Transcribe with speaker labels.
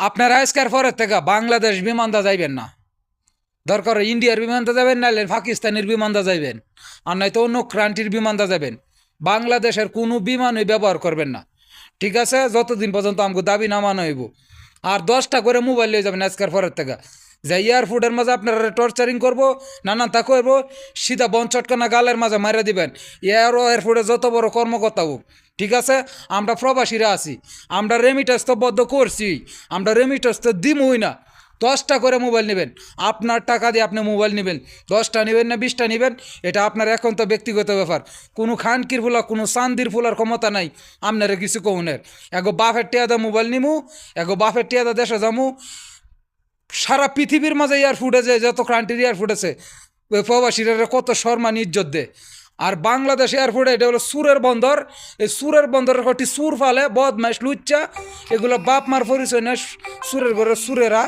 Speaker 1: আপনারা আজকের পরের থেকে বাংলাদেশ বিমানটা যাইবেন না, দরকার ইন্ডিয়ার বিমানটা যাবেন, নাহলে পাকিস্তানের বিমানটা যাইবেন, আর নয়তো অন্য কান্ট্রির বিমানটা যাবেন। বাংলাদেশের কোনো বিমানই ব্যবহার করবেন না, ঠিক আছে? যতদিন পর্যন্ত আমাকে দাবি না মানা হইব। আর 10টা করে মোবাইল লিয়ে যাবেন আজকের পরের থেকে। যে এয়ারপোর্টের মাঝে আপনারা টর্চারিং করবো, নানান তা করবো, সিধা বন চটকানা গালের মাঝে মারা দিবেন। এয়ারপোর্টে যত বড় কর্মকর্তা হোক, ঠিক আছে? আমরা প্রবাসীরা আছি, আমরা রেমিটেন্স তো বদ্ধ করছি, আমরা রেমিটেন্স তো দিমই না। 10টা করে মোবাইল নেবেন, আপনার টাকা দিয়ে আপনি মোবাইল নেবেন। 10টা নেবেন না 20টা নেবেন, এটা আপনার এখন তো ব্যক্তিগত ব্যাপার। কোনো খানকির ফুলা, কোনো চান্দির ফুলার ক্ষমতা নাই আপনারা কিছু কৌনের। এগো বাফের টিয়াদা মোবাইল নিমু, এগো বাফের টিয়াদা দেশে যামু। সারা পৃথিবীর মাঝে এয়ারফুট আছে, যত কান্ট্রির এয়ারফুট আছে, ওই প্রবাসীরা কত সম্মান ইজ্জত দে। আর বাংলাদেশ এয়ারপোর্ট এটা হলো সুরের বন্দর। এই সুরের বন্দরের কটি সুর ফালে বদমাইশ লুচ্চা, এগুলো বাপ মার পরিচয় না, সুরের ঘরের সুরেরা।